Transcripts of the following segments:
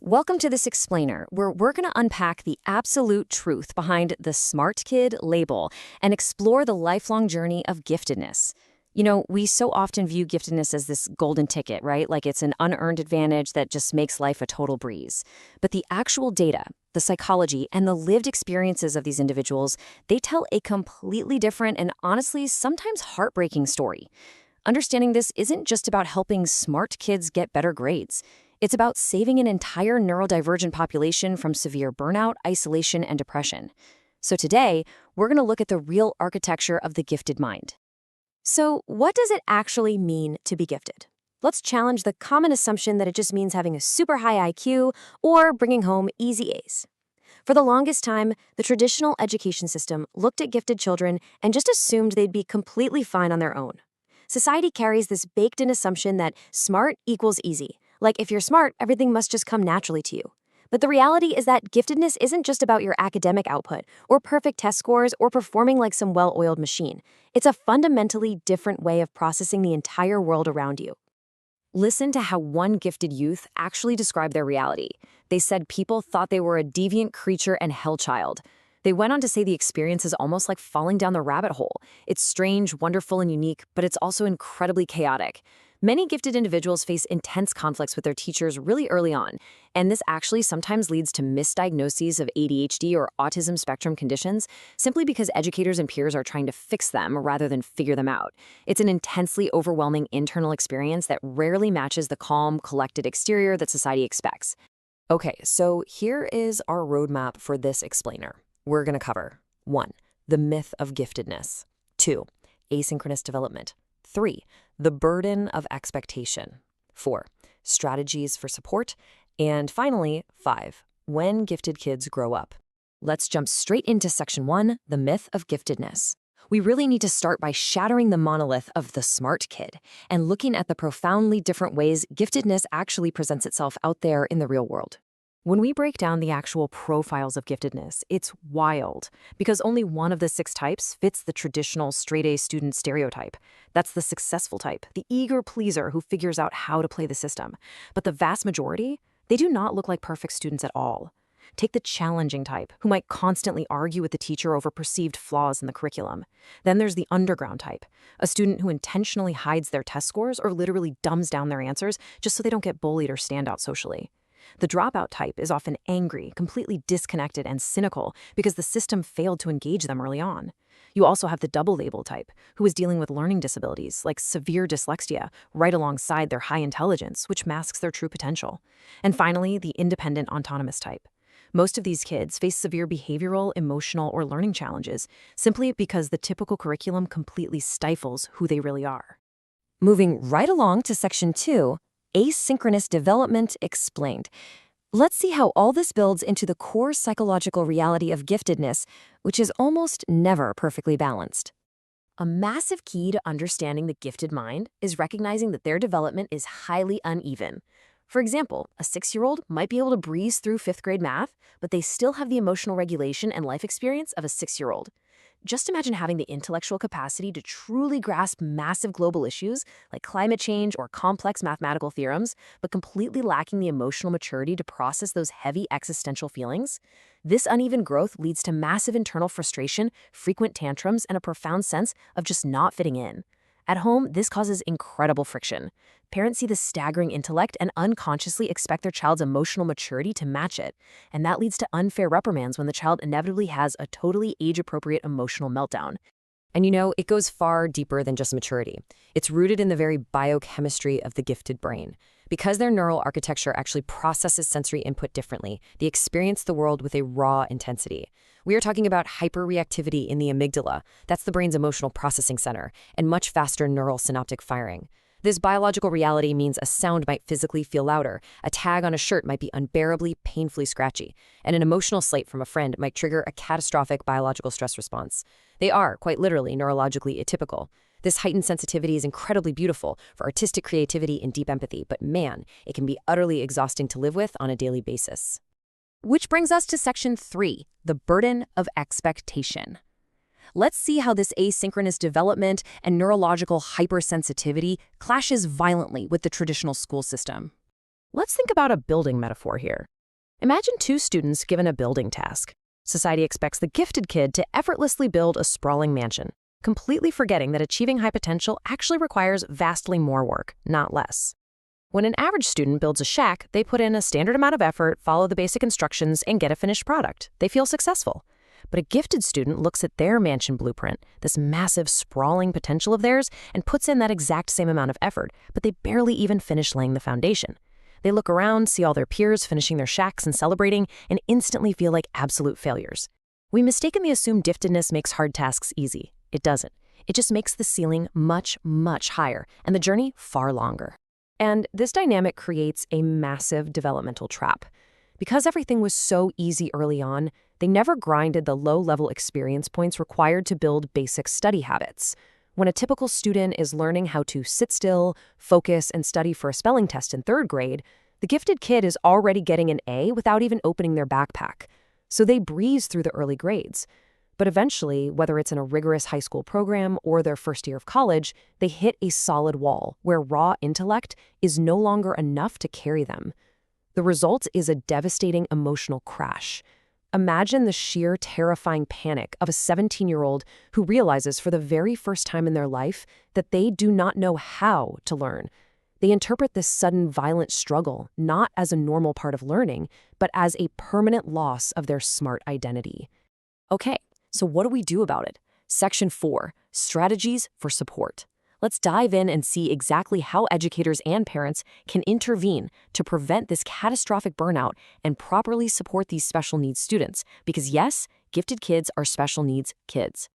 Welcome to this explainer, where we're going to unpack the absolute truth behind the smart kid label and explore the lifelong journey of giftedness. We so often view giftedness as this golden ticket, right? Like it's an unearned advantage that just makes life a total breeze. But the actual data, the psychology, and the lived experiences of these individuals, they tell a completely different and honestly sometimes heartbreaking story. Understanding this isn't just about helping smart kids get better grades. It's about saving an entire neurodivergent population from severe burnout, isolation, and depression. So today, we're going to look at the real architecture of the gifted mind. So, what does it actually mean to be gifted? Let's challenge the common assumption that it just means having a super high IQ or bringing home easy A's. For the longest time, the traditional education system looked at gifted children and just assumed they'd be completely fine on their own. Society carries this baked-in assumption that smart equals easy. Like, if you're smart, everything must just come naturally to you. But the reality is that giftedness isn't just about your academic output, or perfect test scores, or performing like some well-oiled machine. It's a fundamentally different way of processing the entire world around you. Listen to how one gifted youth actually described their reality. They said people thought they were a deviant creature and hell child. They went on to say the experience is almost like falling down the rabbit hole. It's strange, wonderful, and unique, but it's also incredibly chaotic. Many gifted individuals face intense conflicts with their teachers really early on, and this actually sometimes leads to misdiagnoses of ADHD or autism spectrum conditions simply because educators and peers are trying to fix them rather than figure them out. It's an intensely overwhelming internal experience that rarely matches the calm, collected exterior that society expects. Okay, so here is our roadmap for this explainer. We're going to cover 1. The myth of giftedness. 2. Asynchronous development. 3. The burden of expectation. 4. Strategies for support. And finally, 5. When gifted kids grow up. Let's jump straight into section 1, the myth of giftedness. We really need to start by shattering the monolith of the smart kid and looking at the profoundly different ways giftedness actually presents itself out there in the real world. When we break down the actual profiles of giftedness, it's wild, because only one of the 6 types fits the traditional straight-A student stereotype. That's the successful type, the eager pleaser who figures out how to play the system. But the vast majority, they do not look like perfect students at all. Take the challenging type, who might constantly argue with the teacher over perceived flaws in the curriculum. Then there's the underground type, a student who intentionally hides their test scores or literally dumbs down their answers just so they don't get bullied or stand out socially. The dropout type is often angry, completely disconnected, and cynical because the system failed to engage them early on. You also have the double label type, who is dealing with learning disabilities like severe dyslexia right alongside their high intelligence, which masks their true potential. And finally, the independent autonomous type. Most of these kids face severe behavioral, emotional, or learning challenges simply because the typical curriculum completely stifles who they really are. Moving right along to section 2, Asynchronous development explained. Let's see how all this builds into the core psychological reality of giftedness, which is almost never perfectly balanced. A massive key to understanding the gifted mind is recognizing that their development is highly uneven. For example, a 6-year-old might be able to breeze through 5th grade math, but they still have the emotional regulation and life experience of a 6-year-old. Just imagine having the intellectual capacity to truly grasp massive global issues like climate change or complex mathematical theorems, but completely lacking the emotional maturity to process those heavy existential feelings. This uneven growth leads to massive internal frustration, frequent tantrums, and a profound sense of just not fitting in. At home, this causes incredible friction. Parents see the staggering intellect and unconsciously expect their child's emotional maturity to match it, and that leads to unfair reprimands when the child inevitably has a totally age-appropriate emotional meltdown. And it goes far deeper than just maturity. It's rooted in the very biochemistry of the gifted brain. Because their neural architecture actually processes sensory input differently, they experience the world with a raw intensity. We are talking about hyperreactivity in the amygdala, that's the brain's emotional processing center, and much faster neural synaptic firing. This biological reality means a sound might physically feel louder, a tag on a shirt might be unbearably, painfully scratchy, and an emotional slate from a friend might trigger a catastrophic biological stress response. They are, quite literally, neurologically atypical. This heightened sensitivity is incredibly beautiful for artistic creativity and deep empathy, but man, it can be utterly exhausting to live with on a daily basis. Which brings us to section 3, the burden of expectation. Let's see how this asynchronous development and neurological hypersensitivity clashes violently with the traditional school system. Let's think about a building metaphor here. Imagine two students given a building task. Society expects the gifted kid to effortlessly build a sprawling mansion, completely forgetting that achieving high potential actually requires vastly more work, not less. When an average student builds a shack, they put in a standard amount of effort, follow the basic instructions, and get a finished product. They feel successful. But a gifted student looks at their mansion blueprint, this massive, sprawling potential of theirs, and puts in that exact same amount of effort, but they barely even finish laying the foundation. They look around, see all their peers finishing their shacks and celebrating, and instantly feel like absolute failures. We mistakenly assume giftedness makes hard tasks easy. It doesn't. It just makes the ceiling much, much higher, and the journey far longer. And this dynamic creates a massive developmental trap. Because everything was so easy early on, they never grinded the low-level experience points required to build basic study habits. When a typical student is learning how to sit still, focus, and study for a spelling test in third grade, the gifted kid is already getting an A without even opening their backpack. So they breeze through the early grades. But eventually, whether it's in a rigorous high school program or their first year of college, they hit a solid wall where raw intellect is no longer enough to carry them. The result is a devastating emotional crash. Imagine the sheer terrifying panic of a 17-year-old who realizes for the very first time in their life that they do not know how to learn. They interpret this sudden violent struggle not as a normal part of learning, but as a permanent loss of their smart identity. Okay, so what do we do about it? Section 4, Strategies for Support. Let's dive in and see exactly how educators and parents can intervene to prevent this catastrophic burnout and properly support these special needs students. Because yes, gifted kids are special needs kids.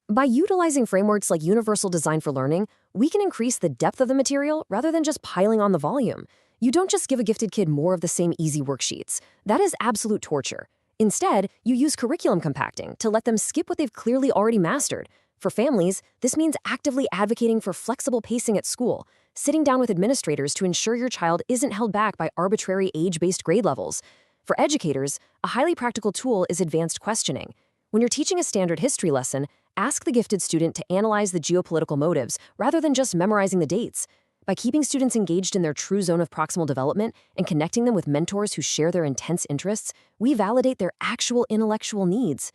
By utilizing frameworks like universal design for learning, we can increase the depth of the material rather than just piling on the volume. You don't just give a gifted kid more of the same easy worksheets. That is absolute torture. Instead, you use curriculum compacting to let them skip what they've clearly already mastered. For families, this means actively advocating for flexible pacing at school, sitting down with administrators to ensure your child isn't held back by arbitrary age-based grade levels. For educators, a highly practical tool is advanced questioning. When you're teaching a standard history lesson, ask the gifted student to analyze the geopolitical motives rather than just memorizing the dates. By keeping students engaged in their true zone of proximal development and connecting them with mentors who share their intense interests, we validate their actual intellectual needs.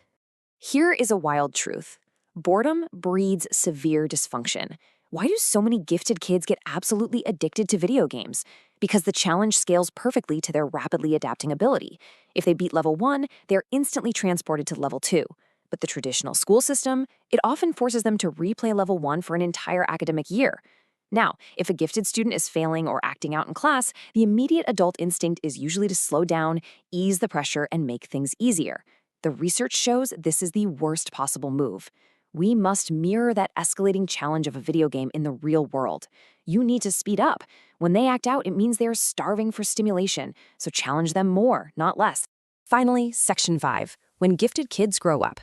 Here is a wild truth. Boredom breeds severe dysfunction. Why do so many gifted kids get absolutely addicted to video games? Because the challenge scales perfectly to their rapidly adapting ability. If they beat level 1, they're instantly transported to level 2. But the traditional school system, it often forces them to replay level 1 for an entire academic year. Now, if a gifted student is failing or acting out in class, the immediate adult instinct is usually to slow down, ease the pressure, and make things easier. The research shows this is the worst possible move. We must mirror that escalating challenge of a video game in the real world. You need to speed up. When they act out, it means they are starving for stimulation, so challenge them more, not less. Finally, Section 5, When Gifted Kids Grow Up.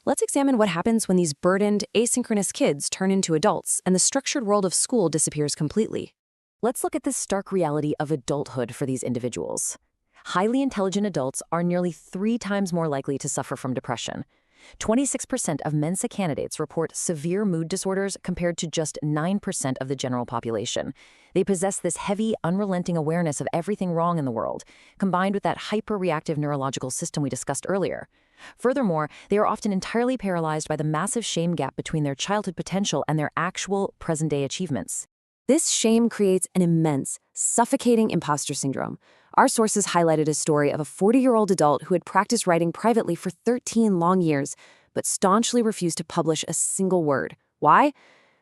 Let's examine what happens when these burdened, asynchronous kids turn into adults and the structured world of school disappears completely. Let's look at the stark reality of adulthood for these individuals. Highly intelligent adults are nearly 3 times more likely to suffer from depression. 26% of Mensa candidates report severe mood disorders compared to just 9% of the general population. They possess this heavy, unrelenting awareness of everything wrong in the world, combined with that hyper-reactive neurological system we discussed earlier. Furthermore, they are often entirely paralyzed by the massive shame gap between their childhood potential and their actual present-day achievements. This shame creates an immense, suffocating imposter syndrome. Our sources highlighted a story of a 40-year-old adult who had practiced writing privately for 13 long years, but staunchly refused to publish a single word. Why?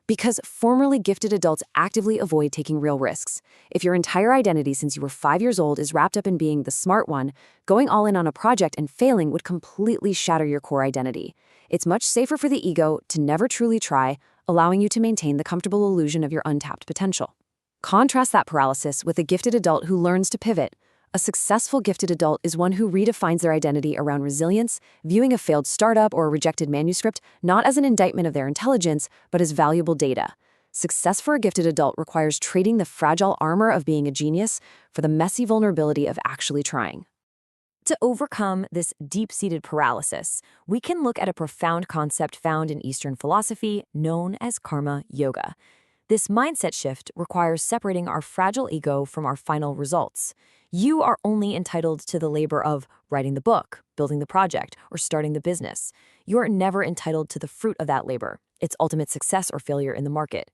Because formerly gifted adults actively avoid taking real risks. If your entire identity since you were 5 years old is wrapped up in being the smart one, going all in on a project and failing would completely shatter your core identity. It's much safer for the ego to never truly try, allowing you to maintain the comfortable illusion of your untapped potential. Contrast that paralysis with a gifted adult who learns to pivot. A successful gifted adult is one who redefines their identity around resilience, viewing a failed startup or a rejected manuscript not as an indictment of their intelligence, but as valuable data. Success for a gifted adult requires trading the fragile armor of being a genius for the messy vulnerability of actually trying. To overcome this deep-seated paralysis, we can look at a profound concept found in Eastern philosophy known as karma yoga. This mindset shift requires separating our fragile ego from our final results. You are only entitled to the labor of writing the book, building the project, or starting the business. You are never entitled to the fruit of that labor, its ultimate success or failure in the market.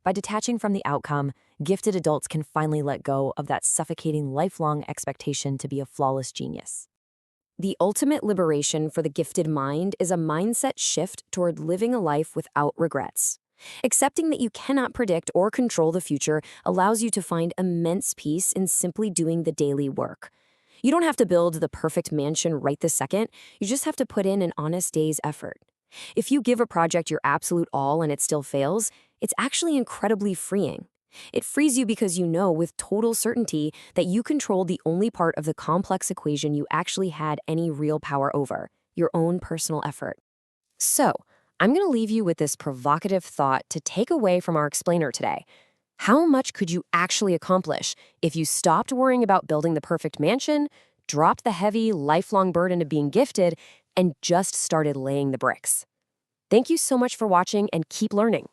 By detaching from the outcome, gifted adults can finally let go of that suffocating lifelong expectation to be a flawless genius. The ultimate liberation for the gifted mind is a mindset shift toward living a life without regrets. Accepting that you cannot predict or control the future allows you to find immense peace in simply doing the daily work. You don't have to build the perfect mansion right this second, you just have to put in an honest day's effort. If you give a project your absolute all and it still fails, it's actually incredibly freeing. It frees you because you know with total certainty that you control the only part of the complex equation you actually had any real power over, your own personal effort. So, I'm going to leave you with this provocative thought to take away from our explainer today. How much could you actually accomplish if you stopped worrying about building the perfect mansion, dropped the heavy, lifelong burden of being gifted, and just started laying the bricks? Thank you so much for watching and keep learning.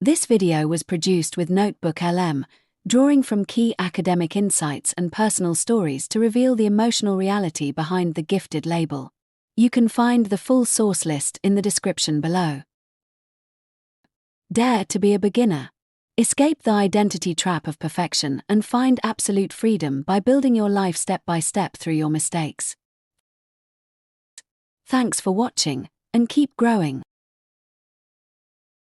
This video was produced with Notebook LM, drawing from key academic insights and personal stories to reveal the emotional reality behind the gifted label. You can find the full source list in the description below. Dare to be a beginner. Escape the identity trap of perfection and find absolute freedom by building your life step by step through your mistakes. Thanks for watching, and keep growing.